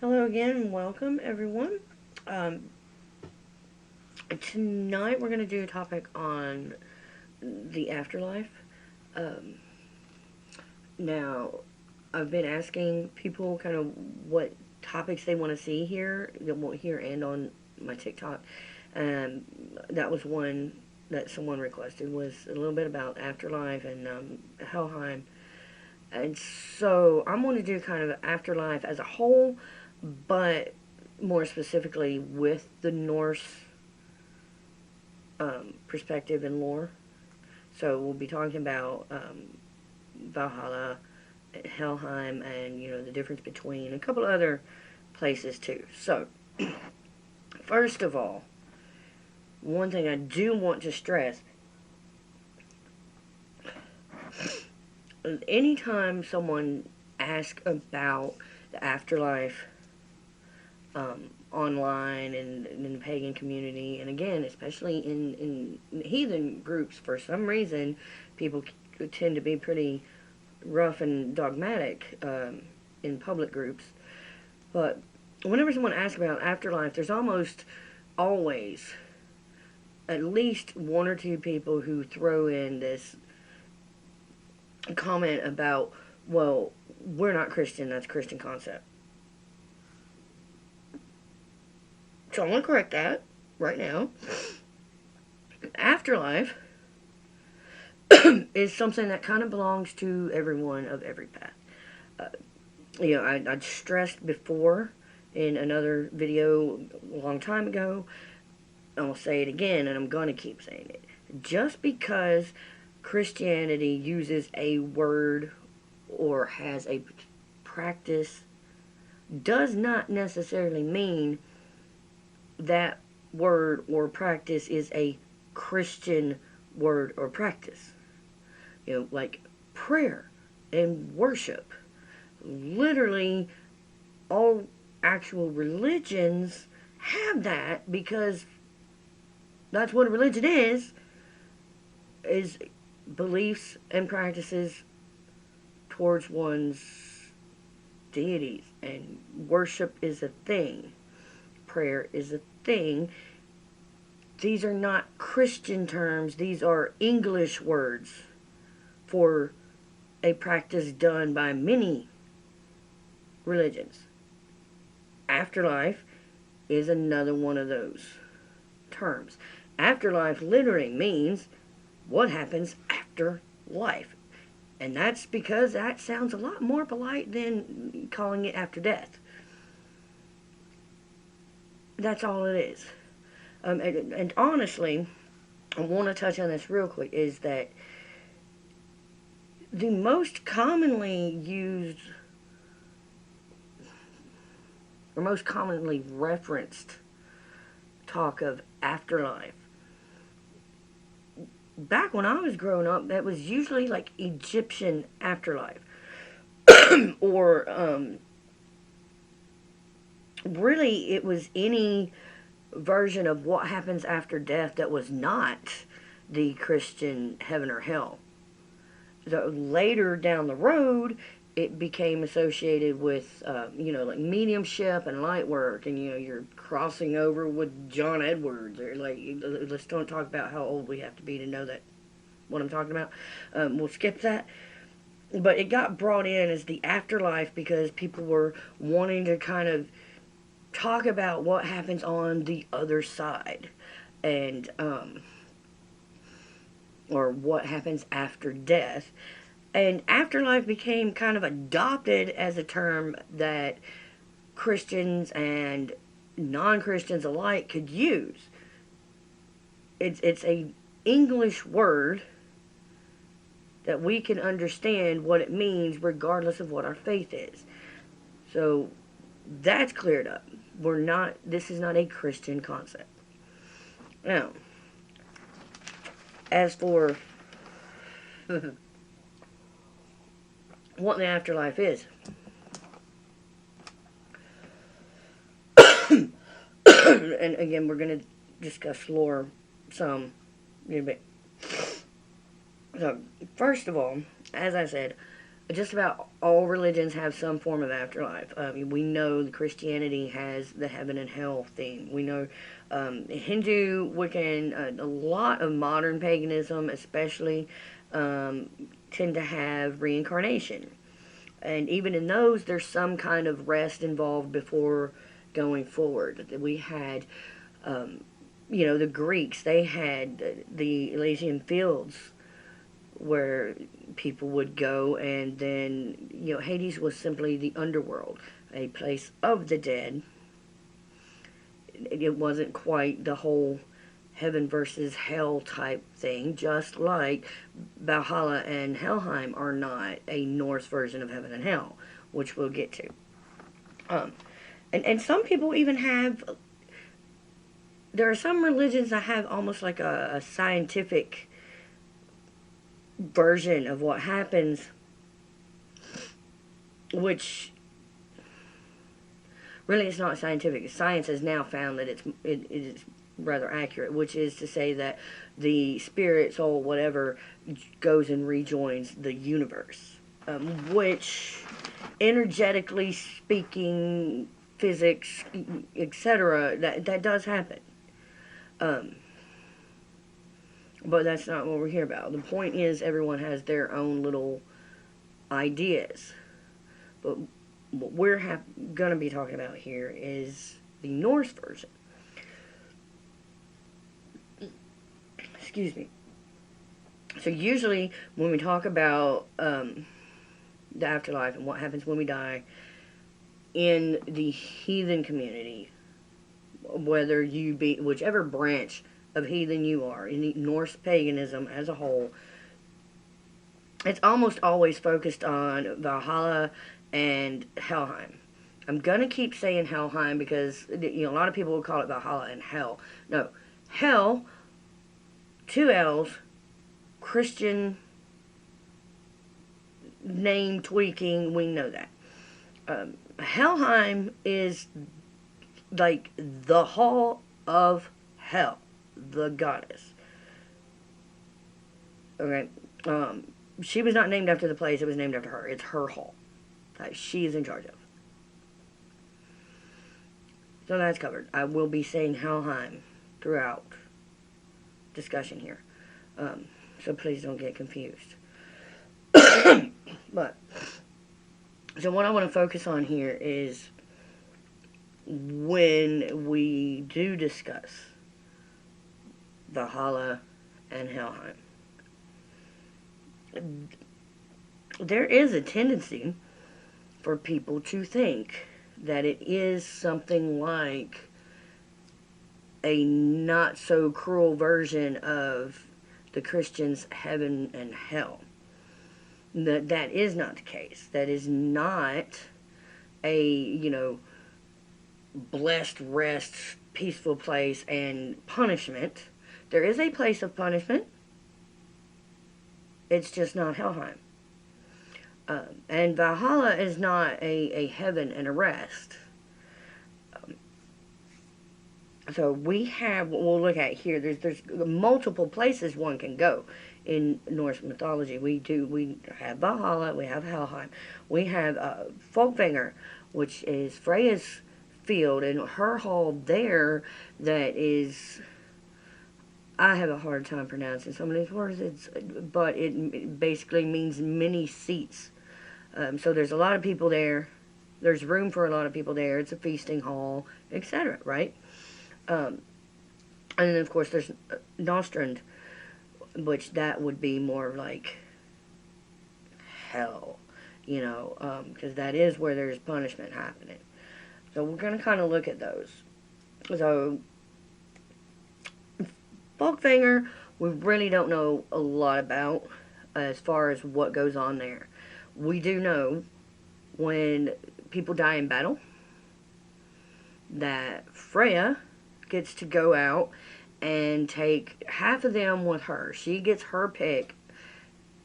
Hello again and welcome everyone. Um, Tonight we're going to do a topic on the afterlife. Um, Now, I've been asking people kind of what topics they want to see here, here and on my TikTok. Um, that was one that someone requested was a little bit about afterlife and Helheim. And so I'm going to do kind of afterlife as a whole, but more specifically with the Norse perspective and lore. So we'll be talking about Valhalla, Helheim, and the difference between a couple other places too. So first of all, one thing I do want to stress: anytime someone asks about the afterlife online and in the pagan community, and again, especially in heathen groups, for some reason, people tend to be pretty rough and dogmatic in public groups. But whenever someone asks about afterlife, there's almost always at least one or two people who throw in this comment about, well, we're not Christian, that's a Christian concept. So I'm going to correct that right now. Afterlife is something that kind of belongs to everyone of every path. Uh, I'd stressed before in another video a long time ago. I'll say it again, and I'm going to keep saying it. Just because Christianity uses a word or has a practice does not necessarily mean that word or practice is a Christian word or practice. Like prayer and worship. Literally, all actual religions have that because that's what a religion is beliefs and practices towards one's deities. And worship is a thing. Prayer is a thing. These are not Christian terms. These are English words for a practice done by many religions. Afterlife is another one of those terms. Afterlife literally means what happens after life. And that's because that sounds a lot more polite than calling it after death. That's all it is. And honestly, I want to touch on this real quick, is that the most commonly used or most commonly referenced talk of afterlife, back when I was growing up, that was usually like Egyptian afterlife. Or really it was any version of what happens after death that was not the Christian heaven or hell. So later down the road, it became associated with, like mediumship and light work, and you're crossing over with John Edwards, or like, let's don't talk about how old we have to be to know that what I'm talking about. We'll skip that. But it got brought in as the afterlife because people were wanting to kind of talk about what happens on the other side, and or what happens after death. And afterlife became kind of adopted as a term that Christians and non-Christians alike could use. It's a English word that we can understand what it means regardless of what our faith is. So that's cleared up. This is not a Christian concept. Now, as for what the afterlife is, and again, we're going to discuss lore some in a bit. So, first of all, as I said, just about all religions have some form of afterlife. We know the Christianity has the heaven and hell theme. We know Hindu, Wiccan, a lot of modern paganism, especially, tend to have reincarnation. And even in those, there's some kind of rest involved before going forward. We had, the Greeks, they had the Elysian Fields where people would go, and then, Hades was simply the underworld, a place of the dead. It wasn't quite the whole heaven versus hell type thing, just like Valhalla and Helheim are not a Norse version of heaven and hell, which we'll get to. And some people even have, there are some religions that have almost like a scientific version of what happens, which really it's not scientific. Science has now found that it is rather accurate, which is to say that the spirit, soul, whatever, goes and rejoins the universe, which, energetically speaking, physics, etc., that does happen. But that's not what we're here about. The point is, everyone has their own little ideas. But what we're going to be talking about here is the Norse version. Excuse me. So usually when we talk about the afterlife and what happens when we die in the heathen community, whether you be whichever branch of heathen you are, in Norse paganism as a whole, it's almost always focused on Valhalla and Helheim. I'm going to keep saying Helheim because, a lot of people will call it Valhalla and Hell. No, Hell, 2 L's, Christian name tweaking, we know that. Helheim is like the Hall of Hell, the goddess. Okay, she was not named after the place, it was named after her. It's her hall that she is in charge of. So that's covered. I will be saying Helheim throughout discussion here. So please don't get confused. But, so what I want to focus on here is when we do discuss Valhalla and Helheim, there is a tendency for people to think that it is something like a not so cruel version of the Christians' heaven and hell. That is not the case. That is not a, blessed rest, peaceful place and punishment. There is a place of punishment. It's just not Helheim. And Valhalla is not a heaven and a rest. So we have, what we'll look at here, there's multiple places one can go in Norse mythology. We have Valhalla, we have Helheim, we have Folkvanger, which is Freya's field, and her hall there that is, I have a hard time pronouncing some of these words, but it basically means many seats. So there's a lot of people there, there's room for a lot of people there, it's a feasting hall, etc., right? And then, of course, there's Nostrand, which that would be more like hell, because that is where there's punishment happening. So we're going to kind of look at those. So, Folkvanger, we really don't know a lot about as far as what goes on there. We do know when people die in battle that Freya gets to go out and take half of them with her. She gets her pick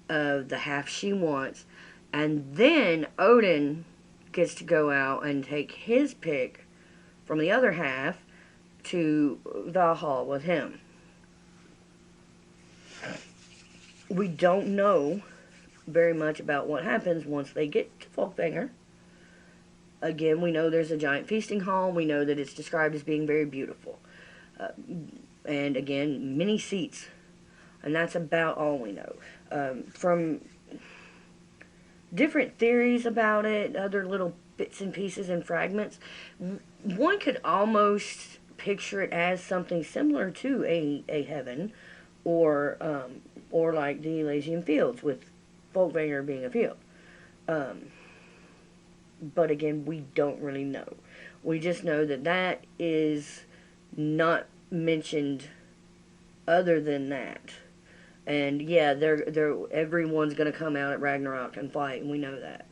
of the half she wants, and then Odin gets to go out and take his pick from the other half to Valhalla with him. We don't know very much about what happens once they get to Folkvanger. Again, we know there's a giant feasting hall. We know that it's described as being very beautiful. And again, many seats. And that's about all we know. From different theories about it, other little bits and pieces and fragments, one could almost picture it as something similar to a heaven, or like the Elysian Fields, with Folkvanger being a field. But again, we don't really know. We just know that that is not mentioned other than that. And yeah, everyone's going to come out at Ragnarok and fight, and we know that.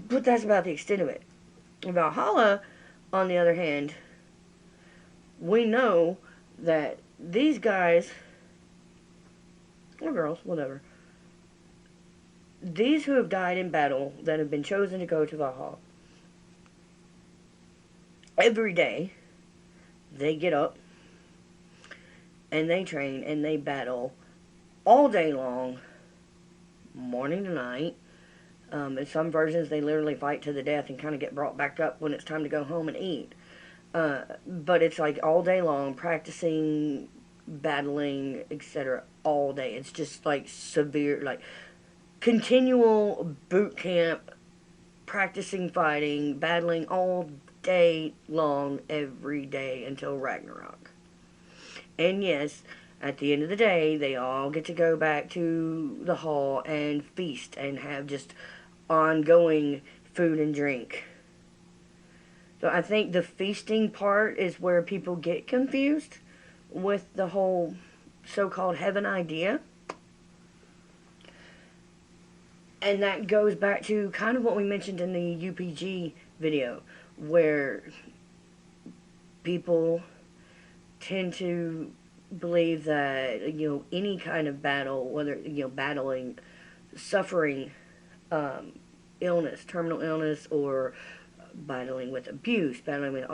But that's about the extent of it. Valhalla, on the other hand, we know that these guys, or girls, whatever, these who have died in battle, that have been chosen to go to Valhalla, every day they get up and they train and they battle all day long, morning to night. In some versions, they literally fight to the death and kind of get brought back up when it's time to go home and eat. But it's like all day long, practicing, battling, etc. all day. It's just like severe, like continual boot camp, practicing fighting, battling all day long, every day until Ragnarok. And yes, at the end of the day, they all get to go back to the hall and feast and have just ongoing food and drink. So I think the feasting part is where people get confused with the whole so-called heaven idea. And that goes back to kind of what we mentioned in the UPG video, where people tend to believe that, any kind of battle, whether, battling, suffering, illness, terminal illness, or battling with abuse, battling with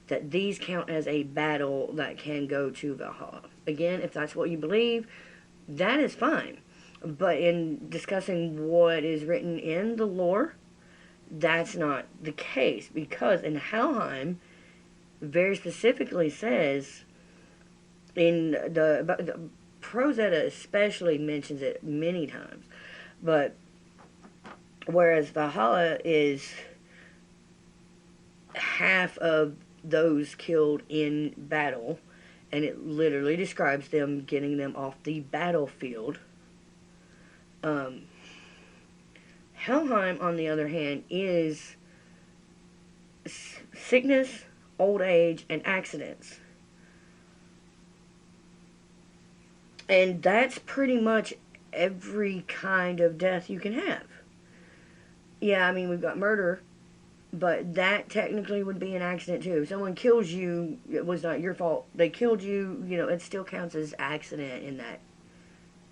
that these count as a battle that can go to Valhalla. Again, if that's what you believe, that is fine. But in discussing what is written in the lore, that's not the case, because in Helheim very specifically says, in the Prose Edda especially mentions it many times, but whereas Valhalla is half of those killed in battle, and it literally describes them getting them off the battlefield. Helheim, on the other hand, is sickness, old age, and accidents. And that's pretty much every kind of death you can have. Yeah, I mean, we've got murder, but that technically would be an accident too. If someone kills you, it was not your fault. They killed you, it still counts as accident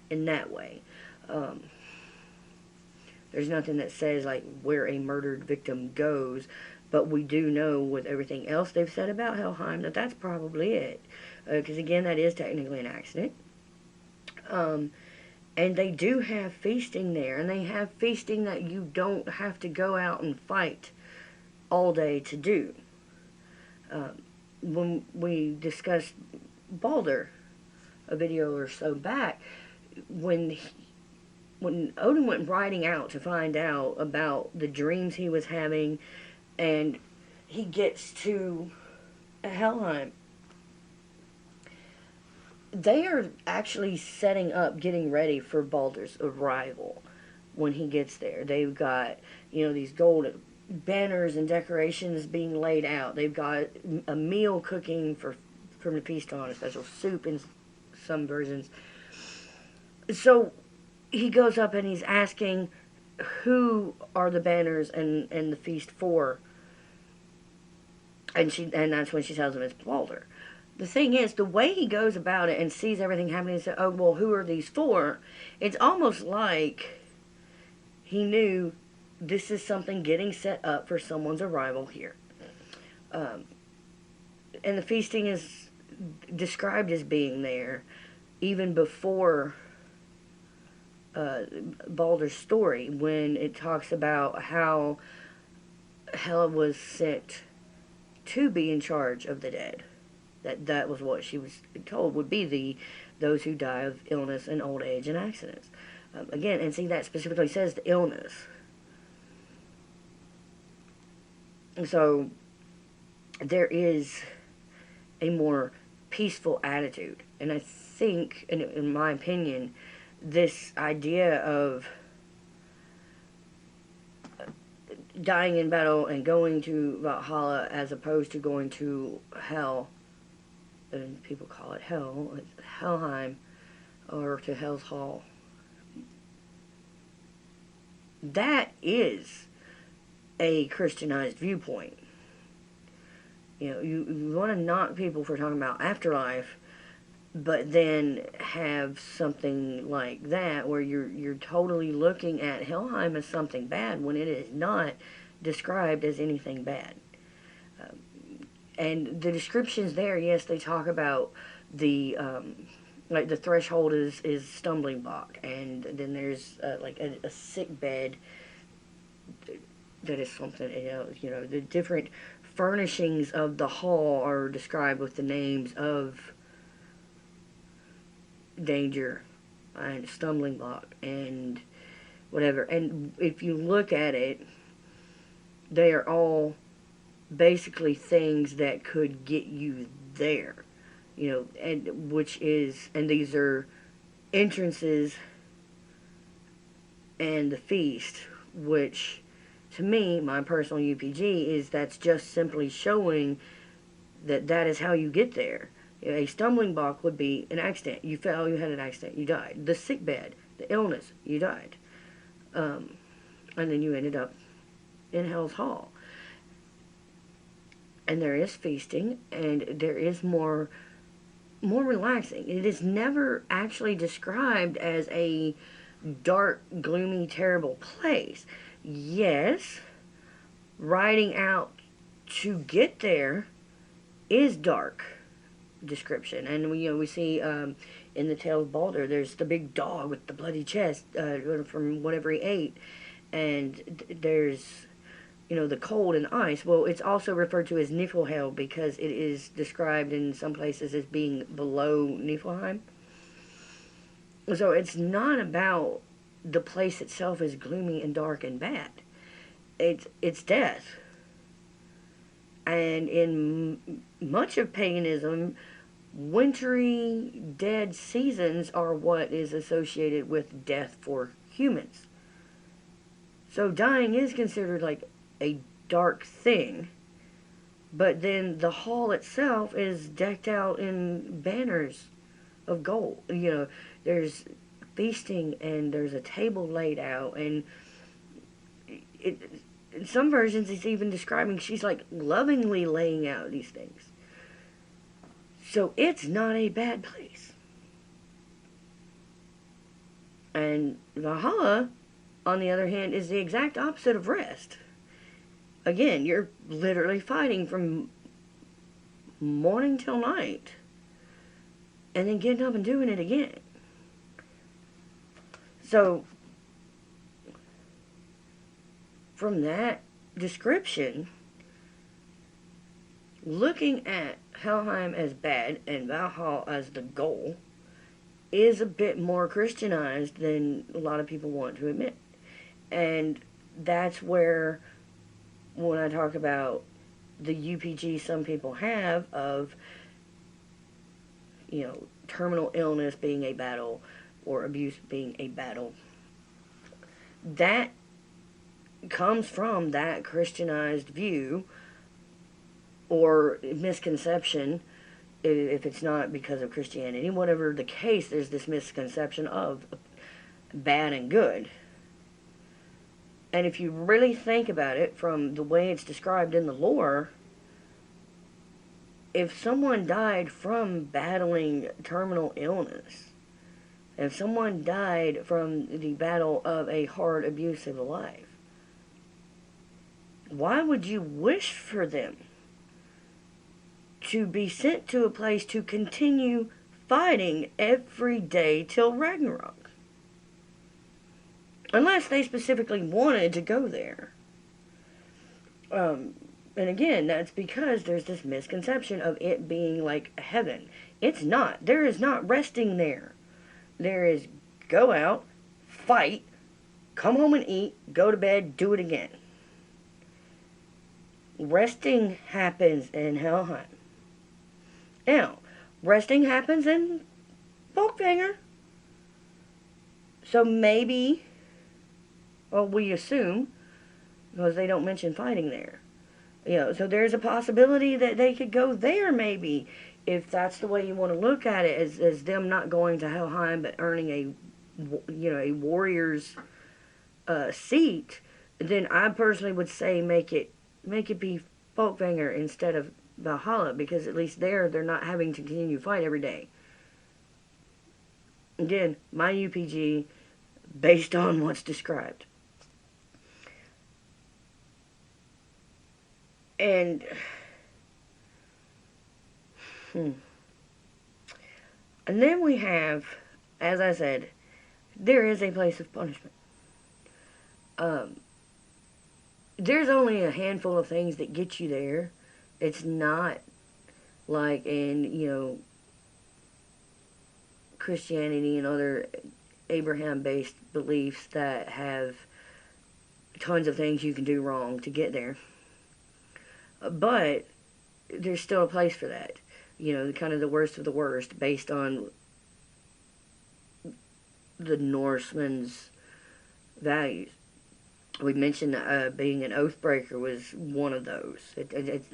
in that way. There's nothing that says, like, where a murdered victim goes, but we do know with everything else they've said about Helheim that that's probably it. Because, again, that is technically an accident. And they do have feasting there, and they have feasting that you don't have to go out and fight all day to do. When we discussed Baldur a video or so back, when Odin went riding out to find out about the dreams he was having, and he gets to Helheim, they are actually setting up, getting ready for Baldur's arrival when he gets there. They've got, these gold banners and decorations being laid out. They've got a meal cooking from the feast on, a special soup in some versions. So he goes up and he's asking who are the banners and the feast for. And that's when she tells him it's Baldur. The thing is, the way he goes about it and sees everything happening and says, oh, well, who are these for? It's almost like he knew this is something getting set up for someone's arrival here. And the feasting is described as being there even before Baldur's story when it talks about how Hela was sent to be in charge of the dead. That was what she was told would be those who die of illness and old age and accidents. Again, and see, that specifically says the illness. And so there is a more peaceful attitude. And I think, in my opinion, this idea of dying in battle and going to Valhalla as opposed to going to hell, and people call it hell, Helheim, or to Hell's Hall, that is a Christianized viewpoint. You know, you want to knock people for talking about afterlife, but then have something like that where you're totally looking at Helheim as something bad when it is not described as anything bad. And the descriptions there, yes, they talk about the like the threshold is stumbling block, and then there's like a sick bed that is something, you know the different furnishings of the hall are described with the names of danger and stumbling block and whatever. And if you look at it, they are all basically things that could get you there, you know, and these are entrances and the feast, which to me, my personal UPG, is that's just simply showing that is how you get there. A stumbling block would be an accident. You fell, you had an accident, you died. The sick bed, the illness, you died. And then you ended up in Hell's Hall. And there is feasting, and there is more relaxing. It is never actually described as a dark, gloomy, terrible place. Yes, riding out to get there is dark description, and we see in the Tale of Balder, there's the big dog with the bloody chest from whatever he ate, and there's the cold and ice. Well, it's also referred to as Niflhel because it is described in some places as being below Niflheim. So it's not about the place itself is gloomy and dark and bad. It's death. And in much of paganism, wintry, dead seasons are what is associated with death for humans. So dying is considered like a dark thing, but then the hall itself is decked out in banners of gold. There's feasting, and there's a table laid out, and in some versions it's even describing she's like lovingly laying out these things. So it's not a bad place. And Valhalla, on the other hand, is the exact opposite of rest. Again, you're literally fighting from morning till night, and then getting up and doing it again. So, from that description, looking at Helheim as bad and Valhalla as the goal is a bit more Christianized than a lot of people want to admit. And that's where, when I talk about the UPG some people have of, terminal illness being a battle or abuse being a battle, that comes from that Christianized view or misconception. If it's not because of Christianity, whatever the case, there's this misconception of bad and good. And if you really think about it from the way it's described in the lore, if someone died from battling terminal illness, if someone died from the battle of a hard, abusive life, why would you wish for them to be sent to a place to continue fighting every day till Ragnarok? unless they specifically wanted to go there. And again, that's because there's this misconception of it being like heaven. It's not. There is not resting there. There is go out, fight, come home and eat, go to bed, do it again. Resting happens in Helheim. Now, resting happens in Folkvanger. So maybe, well, we assume, because they don't mention fighting there. So there's a possibility that they could go there maybe, if that's the way you want to look at it, as them not going to Helheim but earning a warrior's seat. Then I personally would say make it be Folkvanger instead of Valhalla, because at least there they're not having to continue to fight every day. Again, my UPG based on what's described. And and then we have, as I said, there is a place of punishment. There's only a handful of things that get you there. It's not like in, Christianity and other Abraham-based beliefs that have tons of things you can do wrong to get there. But there's still a place for that. Kind of the worst of the worst based on the Norsemen's values. We mentioned being an oath breaker was one of those. It's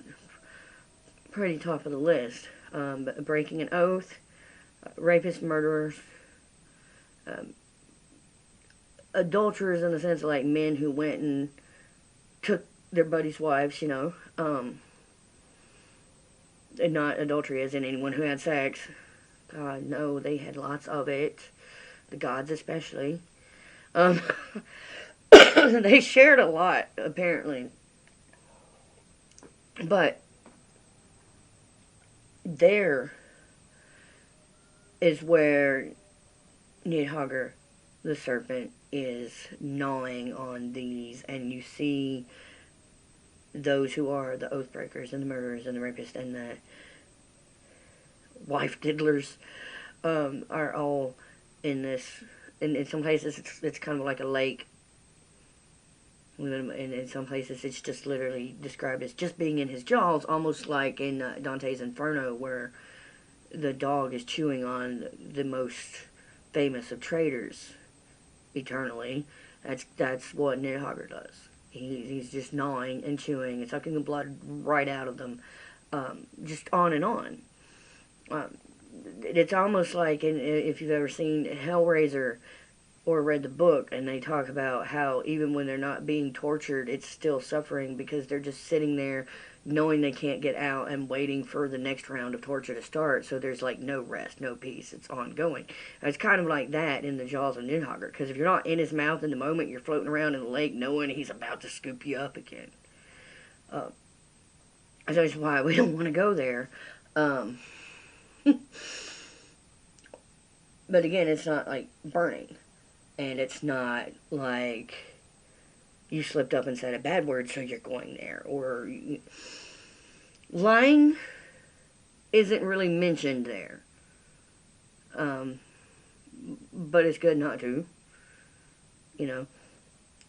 pretty top of the list. Breaking an oath, rapists, murderers, adulterers in the sense of like men who went and took their buddies' wives, and not adultery as in anyone who had sex. God, no, they had lots of it. The gods especially. They shared a lot, apparently. But there is where Nidhogger, the serpent, is gnawing on these, and you see those who are the oath breakers and the murderers and the rapists and the wife diddlers are all in this. In some places it's kind of like a lake, and in some places it's just literally described as just being in his jaws, almost like in Dante's Inferno, where the dog is chewing on the most famous of traitors eternally. That's what Nidhogger does. He's just gnawing and chewing and sucking the blood right out of them, just on and on. It's almost like, if you've ever seen Hellraiser or read the book, and they talk about how even when they're not being tortured, it's still suffering because they're just sitting there knowing they can't get out and waiting for the next round of torture to start. So there's like no rest, no peace. It's ongoing. And it's kind of like that in the jaws of Nidhogger, because if you're not in his mouth in the moment, you're floating around in the lake knowing he's about to scoop you up again. That's why we don't want to go there. But again, it's not like burning. And it's not like you slipped up and said a bad word, so you're going there. Or lying isn't really mentioned there. But it's good not to.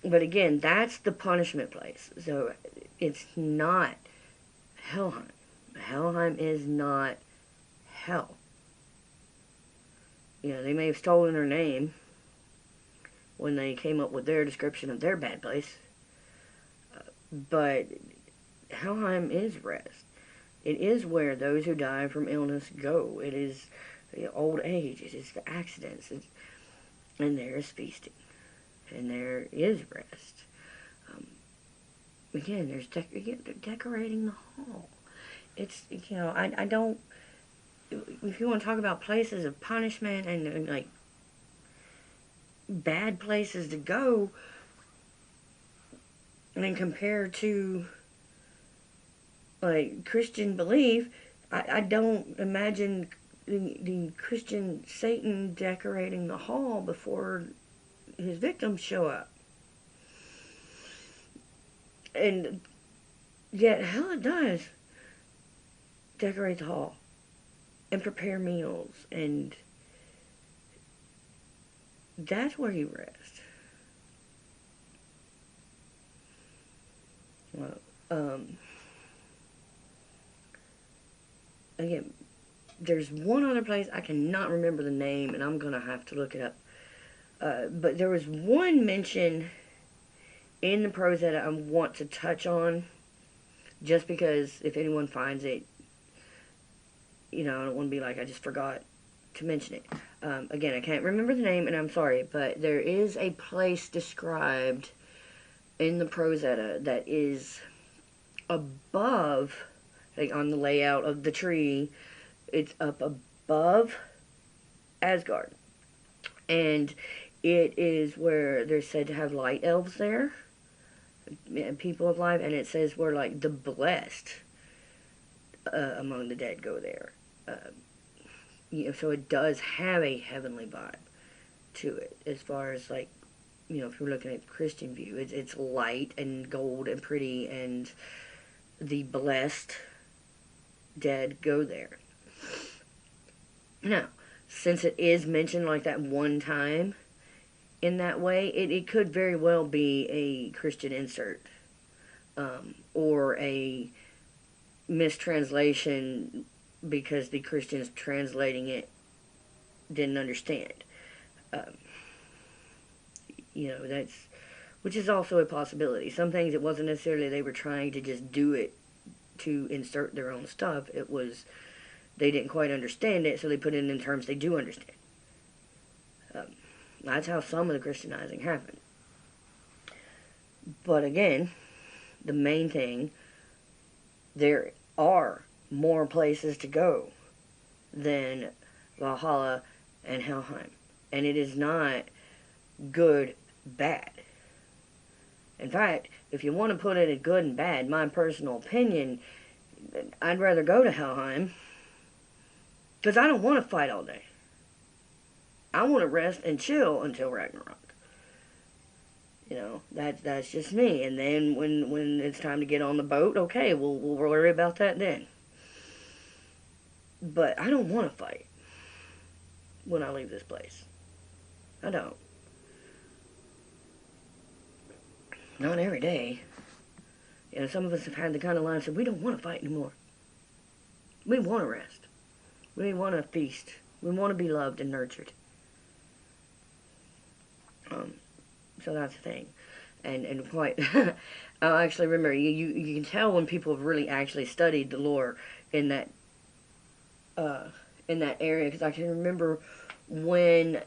But again, that's the punishment place. So it's not Helheim. Helheim is not hell. They may have stolen her name when they came up with their description of their bad place. But Helheim is rest. It is where those who die from illness go. It is the old age. It is the accidents. And there is feasting. And there is rest. Again, they're decorating the hall. It's, I don't... If you want to talk about places of punishment and like bad places to go, and then compared to like Christian belief, I don't imagine the Christian Satan decorating the hall before his victims show up. And yet, hell, it does decorate the hall and prepare meals, and that's where you rest. Well, again, there's one other place, I cannot remember the name, and I'm gonna have to look it up. But there was one mention in the prose that I want to touch on, just because if anyone finds it, I don't want to be like, I just forgot to mention it. Again, I can't remember the name, and I'm sorry, but there is a place described in the Prosetta that is above, like on the layout of the tree, it's up above Asgard. And it is where they're said to have light elves there, people of life, and it says where, like, the blessed among the dead go there. So it does have a heavenly vibe to it, as far as, like, if you're looking at Christian view, it's light and gold and pretty, and the blessed dead go there. Now, since it is mentioned like that one time in that way, it could very well be a Christian insert, or a mistranslation because the Christians translating it didn't understand. That's, which is also a possibility. Some things, it wasn't necessarily they were trying to just do it to insert their own stuff. It was they didn't quite understand it, so they put it in terms they do understand. That's how some of the Christianizing happened. But again, the main thing, there are more places to go than Valhalla and Helheim. And it is not good, bad. In fact, if you want to put it at good and bad, my personal opinion, I'd rather go to Helheim, because I don't want to fight all day. I want to rest and chill until Ragnarok. That's just me. And then when it's time to get on the boat, okay, we'll worry about that then. But I don't want to fight when I leave this place. I don't. Not every day. Some of us have had the kind of line that we don't want to fight anymore. We want to rest. We want to feast. We want to be loved and nurtured. So that's the thing. And quite, I actually remember, you can tell when people have really actually studied the lore in that area, because I can remember when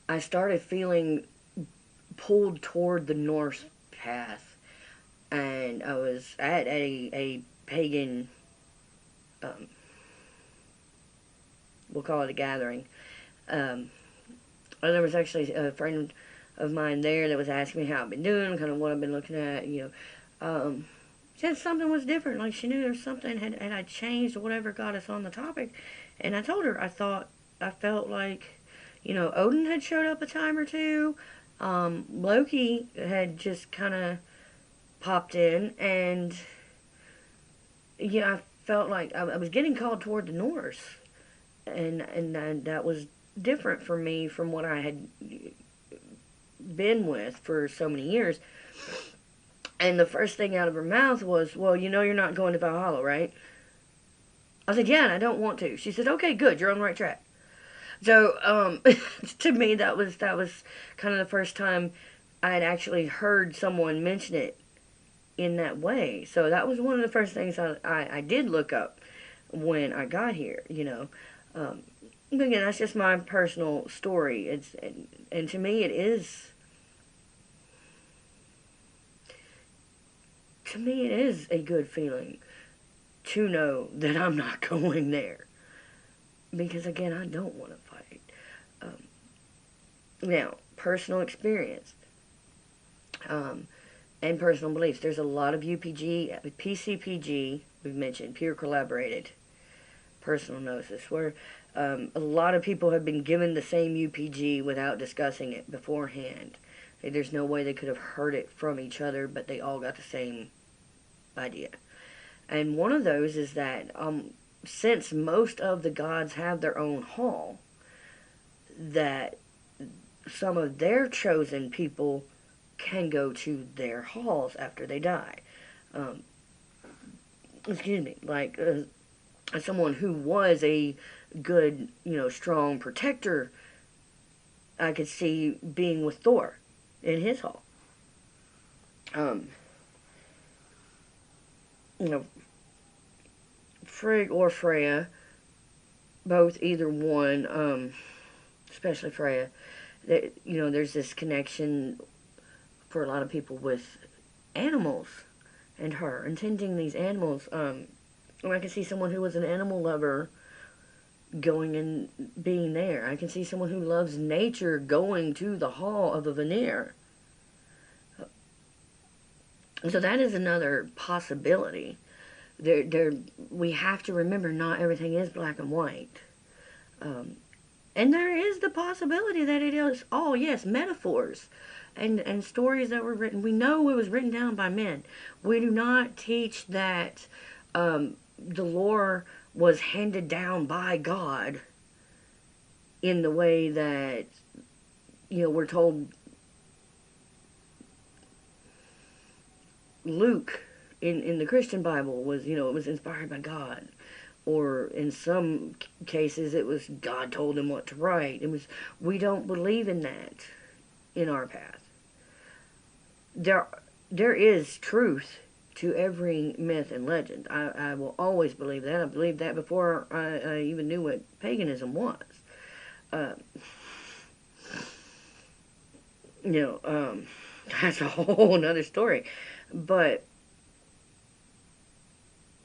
I started feeling pulled toward the Norse path, and I was at a pagan, we'll call it a gathering. There was actually a friend of mine there that was asking me how I've been doing, kind of what I've been looking at, said something was different, like she knew there was something had I changed or whatever got us on the topic, and I told her I felt like, Odin had showed up a time or two, Loki had just kind of popped in, and I felt like I was getting called toward the Norse, and that was different for me from what I had been with for so many years. And the first thing out of her mouth was, well, you're not going to Valhalla, right? I said, yeah, and I don't want to. She said, okay, good, you're on the right track. So, to me, that was kind of the first time I had actually heard someone mention it in that way. So that was one of the first things I did look up when I got here, But again, that's just my personal story. And to me, it is. To me, it is a good feeling to know that I'm not going there, because again, I don't want to fight. Now, personal experience, and personal beliefs. There's a lot of UPG, PCPG. We've mentioned pure collaborated personal gnosis, where a lot of people have been given the same UPG without discussing it beforehand. There's no way they could have heard it from each other, but they all got the same idea. And one of those is that since most of the gods have their own hall, that some of their chosen people can go to their halls after they die. Um, excuse me, like someone who was a good, strong protector, I could see being with Thor in his hall. Um, you know, Frigg or Freya, both, either one, especially Freya, there's this connection for a lot of people with animals and her, and tending these animals. And I can see someone who was an animal lover going and being there. I can see someone who loves nature going to the Hall of the Vanir. So that is another possibility. We have to remember not everything is black and white. And there is the possibility that it is all, yes, metaphors and stories that were written. We know it was written down by men. We do not teach that the lore was handed down by God in the way that, we're told Luke in the Christian Bible was, it was inspired by God. Or in some cases, it was God told him what to write. We don't believe in that in our path. There is truth to every myth and legend. I will always believe that. I believed that before I even knew what paganism was. That's a whole another story. But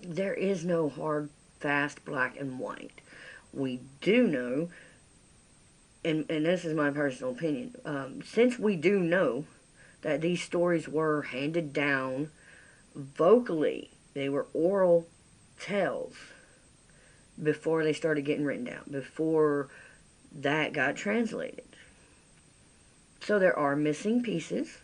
there is no hard, fast, black and white. We do know, and this is my personal opinion, since we do know that these stories were handed down vocally, they were oral tales before they started getting written down, before that got translated. So there are missing pieces.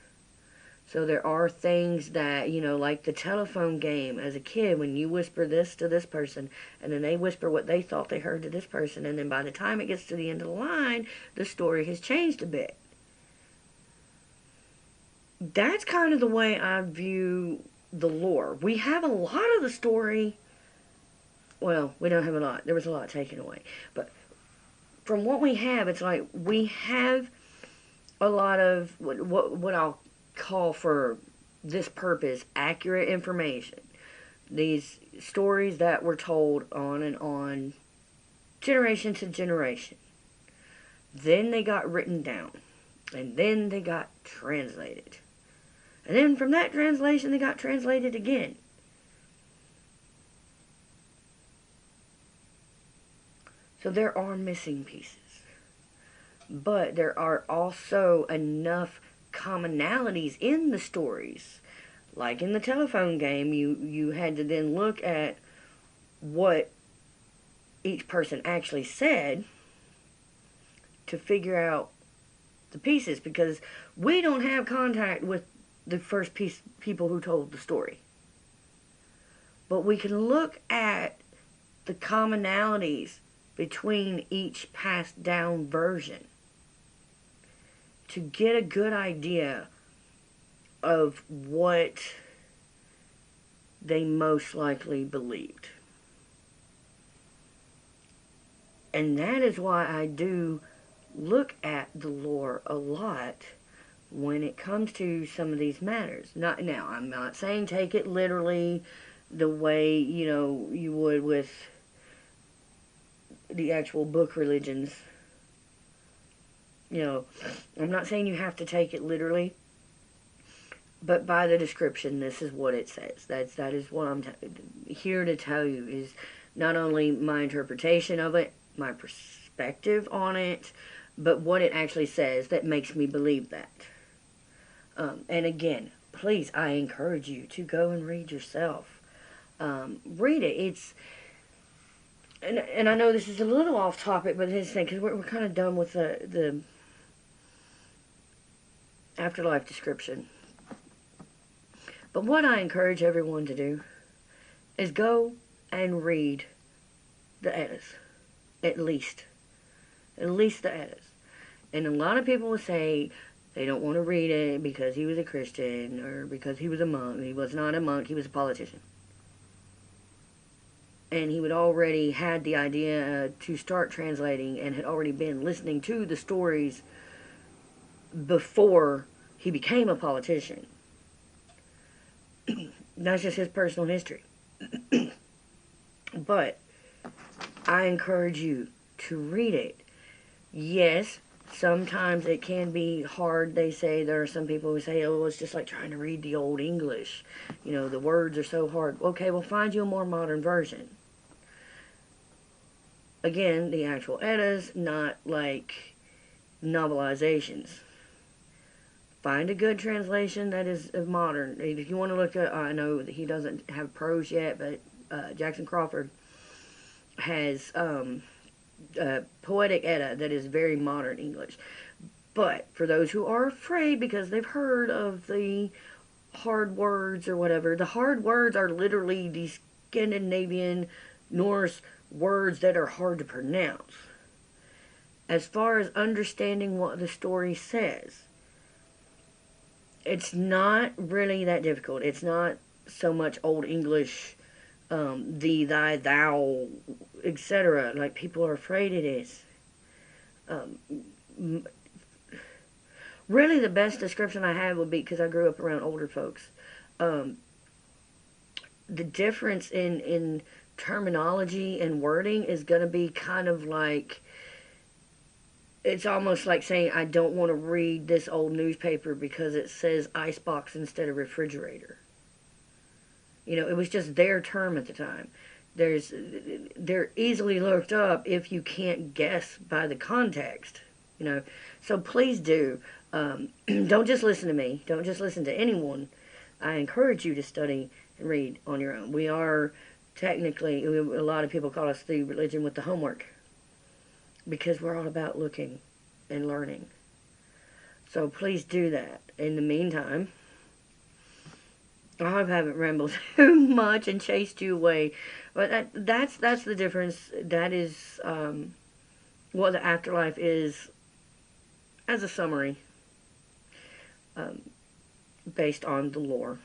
So there are things that, like the telephone game as a kid, when you whisper this to this person, and then they whisper what they thought they heard to this person, and then by the time it gets to the end of the line, the story has changed a bit. That's kind of the way I view the lore. We have a lot of the story. Well, we don't have a lot. There was a lot taken away. But from what we have, it's like we have a lot of what I'll call for this purpose accurate information. These stories that were told on and on, generation to generation. Then they got written down. And then they got translated. And then from that translation, they got translated again. So there are missing pieces. But there are also enough commonalities in the stories. Like in the telephone game, you had to then look at what each person actually said to figure out the pieces, because we don't have contact with the first people who told the story. But we can look at the commonalities between each passed down version to get a good idea of what they most likely believed. And that is why I do look at the lore a lot when it comes to some of these matters. Now, I'm not saying take it literally the way, you would with the actual book religions. I'm not saying you have to take it literally, but by the description, this is what it says. That is what I'm here to tell you, is not only my interpretation of it, my perspective on it, but what it actually says that makes me believe that. And again, please, I encourage you to go and read yourself. Read it. And I know this is a little off topic, but it's because we're kind of done with the afterlife description. But what I encourage everyone to do is go and read the Eddas. At least. At least the Eddas. And a lot of people will say they don't want to read it because he was a Christian or because he was a monk. He was not a monk, he was a politician. And he would already had the idea to start translating and had already been listening to the stories before he became a politician. That's just his personal history. But I encourage you to read it. Yes, sometimes it can be hard. They say there are some people who say, oh, it's just like trying to read the old English. You know, the words are so hard. Okay, well, find you a more modern version. Again, the actual Eddas, not like novelizations. Find a good translation that is modern. If you want to look at, I know that he doesn't have prose yet, but Jackson Crawford has Poetic Edda that is very modern English. But for those who are afraid because they've heard of the hard words or whatever, the hard words are literally the Scandinavian Norse words that are hard to pronounce. As far as understanding what the story says, it's not really that difficult. It's not so much Old English, thee, thy, thou, etc. like people are afraid it is. Really the best description I have would be, because I grew up around older folks, the difference in terminology and wording is going to be kind of like, it's almost like saying, I don't want to read this old newspaper because it says icebox instead of refrigerator. You know, it was just their term at the time. They're easily looked up if you can't guess by the context. You know, so please do. Don't just listen to me. Don't just listen to anyone. I encourage you to study and read on your own. We are technically, a lot of people call us the religion with the homework, because we're all about looking and learning. So please do that. In the meantime, I hope I haven't rambled too much and chased you away. But that's the difference. That is what the afterlife is, as a summary, based on the lore.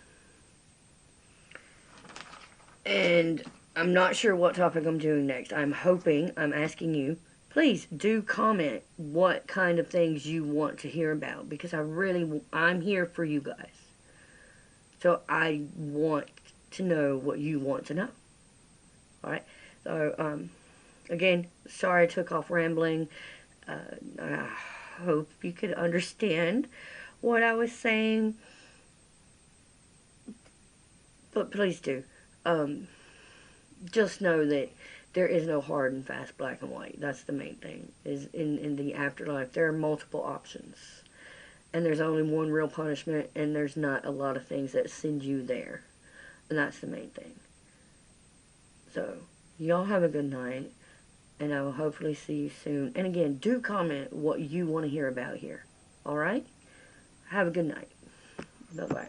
And I'm not sure what topic I'm doing next. I'm asking you, please do comment what kind of things you want to hear about, because I'm here for you guys. So I want to know what you want to know. Alright? So, again, sorry I took off rambling. I hope you could understand what I was saying. But please do. Just know that there is no hard and fast black and white. That's the main thing. Is in the afterlife, there are multiple options. And there's only one real punishment, and there's not a lot of things that send you there. And that's the main thing. So, y'all have a good night, and I will hopefully see you soon. And again, do comment what you want to hear about here. Alright? Have a good night. Bye-bye.